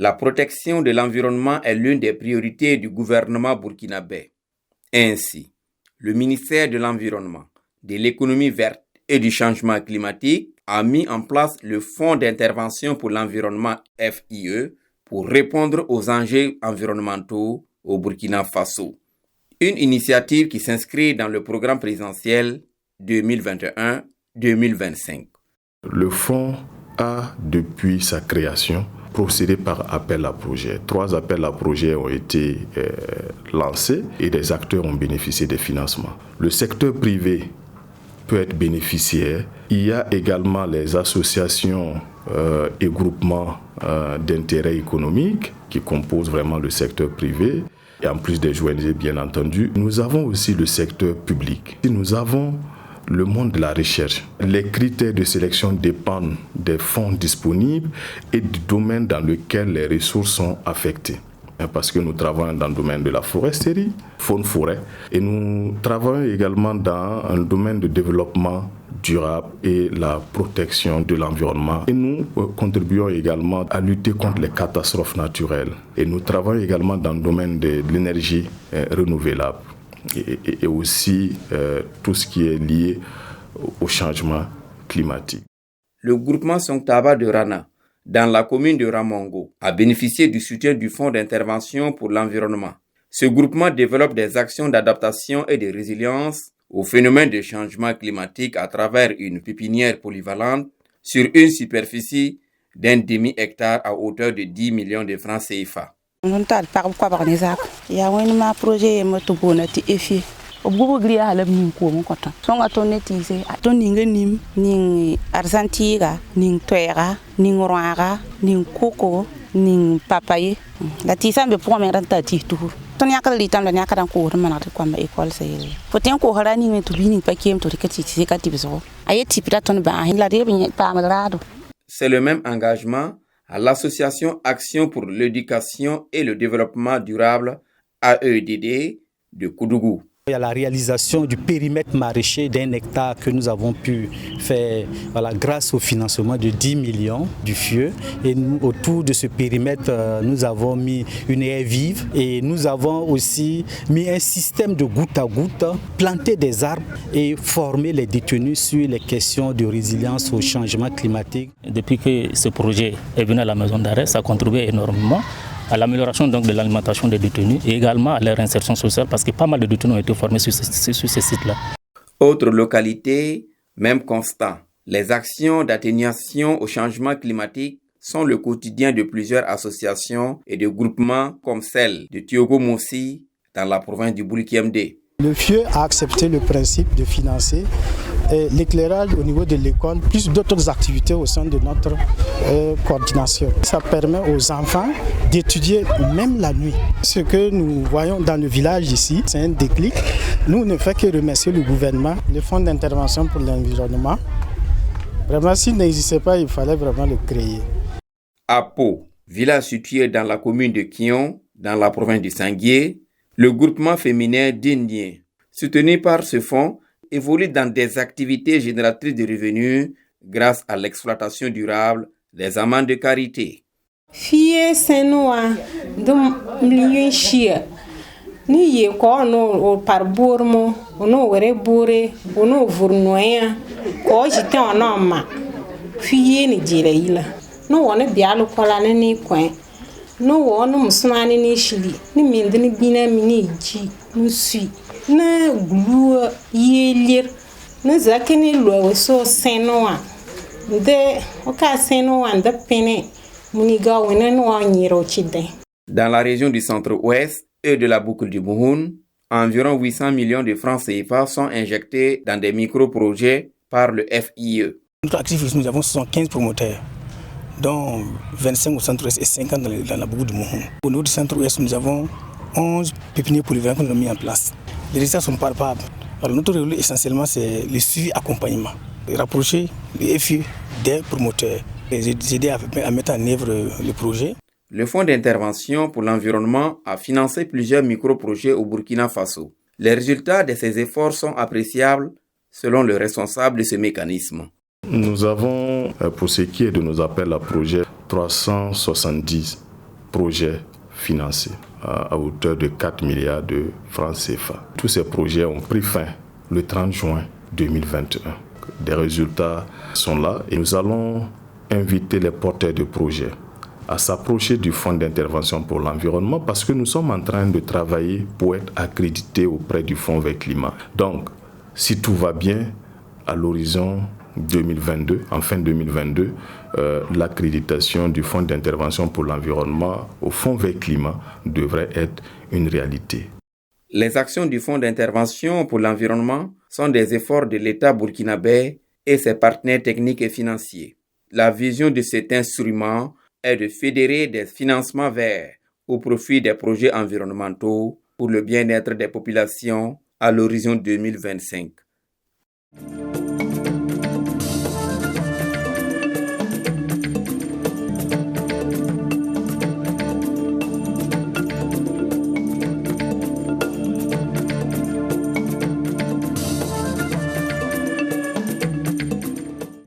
la protection de l'environnement est l'une des priorités du gouvernement burkinabé. Ainsi, le ministère de l'Environnement, de l'économie verte et du changement climatique a mis en place le Fonds d'intervention pour l'environnement FIE pour répondre aux enjeux environnementaux au Burkina Faso. Une initiative qui s'inscrit dans le programme présidentiel 2021-2025. Le fonds a, depuis sa création, procédé par appel à projets. 3 appels à projets ont été lancés et des acteurs ont bénéficié des financements. Le secteur privé peut être bénéficiaire. Il y a également les associations et groupements d'intérêt économique qui composent vraiment le secteur privé. Et en plus des ONG, bien entendu, nous avons aussi le secteur public. Nous avons le monde de la recherche. Les critères de sélection dépendent des fonds disponibles et du domaine dans lequel les ressources sont affectées. Parce que nous travaillons dans le domaine de la foresterie, faune-forêt, et nous travaillons également dans un domaine de développement durable et la protection de l'environnement. Et nous contribuons également à lutter contre les catastrophes naturelles. Et nous travaillons également dans le domaine de l'énergie renouvelable et aussi tout ce qui est lié au changement climatique. Le groupement Songtaba de Rana, dans la commune de Ramongo, a bénéficié du soutien du Fonds d'intervention pour l'environnement. Ce groupement développe des actions d'adaptation et de résilience au phénomène de changement climatique à travers une pépinière polyvalente sur une superficie d'un demi-hectare à hauteur de 10 millions de francs CFA. Obugri ala min ko mon koton songa to netise to ninga nim ning arsantiga ning toera ning roaga ning koko ning papaye la tisambe pour me ranta ti tu ton yakal litam la yakara ko man ko ma école c'est poten ko harani me to bini pa kem to tikati ti ka tibso ayeti pita ton ba la rebe pa amalrado. C'est le même engagement à l'association Action pour l'éducation et le développement durable AEDD de Koudougou. Il y a la réalisation du périmètre maraîcher d'1 hectare que nous avons pu faire grâce au financement de 10 millions du FIE. Et nous, autour de ce périmètre, nous avons mis une aire vive et nous avons aussi mis un système de goutte à goutte, planter des arbres et former les détenus sur les questions de résilience au changement climatique. Depuis que ce projet est venu à la maison d'arrêt, ça a contribué énormément à l'amélioration donc de l'alimentation des détenus et également à leur insertion sociale parce que pas mal de détenus ont été formés sur ces sites-là. Autre localité, même constat. Les actions d'atténuation au changement climatique sont le quotidien de plusieurs associations et de groupements comme celle de Tiogo Moussi dans la province du Boulkiemde. Le FIE a accepté le principe de financer l'éclairage au niveau de l'école, plus d'autres activités au sein de notre coordination. Ça permet aux enfants d'étudier même la nuit. Ce que nous voyons dans le village ici, c'est un déclic. Nous ne faisons que remercier le gouvernement, le Fonds d'intervention pour l'environnement. Vraiment, s'il n'existait pas, il fallait vraiment le créer. À Pau, village situé dans la commune de Kion, dans la province du Sanguier, le groupement féminin d'Indiens, soutenu par ce fonds, évolue dans des activités génératrices de revenus grâce à l'exploitation durable des amants de karité. Fie senua dum milion chia ni ye ko no par bourmo no were bouré no vurnoya ko jité on ma fie ni jire ila no wona bialu kola ni kwen no wona musmani ni shili ni mindini bina mini ji musui na glu yelir na zakeni lo so senua de oka senua de pene. Dans la région du centre-ouest et de la boucle du Mouhoun, environ 800 millions de francs CFA sont injectés dans des micro-projets par le FIE. Notre activité, nous avons 75 promoteurs, dont 25 au centre-ouest et 50 dans la boucle du Mouhoun. Au niveau du centre-ouest, nous avons 11 pépinières polyvalentes que nous avons mis en place. Les résultats sont palpables. Alors notre rôle essentiellement, c'est le suivi accompagnement. Rapprocher les FIE des promoteurs. Et aider à mettre en œuvre le projet. Le Fonds d'intervention pour l'environnement a financé plusieurs micro-projets au Burkina Faso. Les résultats de ces efforts sont appréciables selon le responsable de ce mécanisme. Nous avons, pour ce qui est de nos appels à projets, 370 projets financés à hauteur de 4 milliards de francs CFA. Tous ces projets ont pris fin le 30 juin 2021. Des résultats sont là et nous allons inviter les porteurs de projets à s'approcher du Fonds d'intervention pour l'environnement parce que nous sommes en train de travailler pour être accrédités auprès du Fonds Vert Climat. Donc, si tout va bien, à l'horizon 2022, en fin 2022, l'accréditation du Fonds d'intervention pour l'environnement au Fonds Vert Climat devrait être une réalité. Les actions du Fonds d'intervention pour l'environnement sont des efforts de l'État burkinabé et ses partenaires techniques et financiers. La vision de cet instrument est de fédérer des financements verts au profit des projets environnementaux pour le bien-être des populations à l'horizon 2025.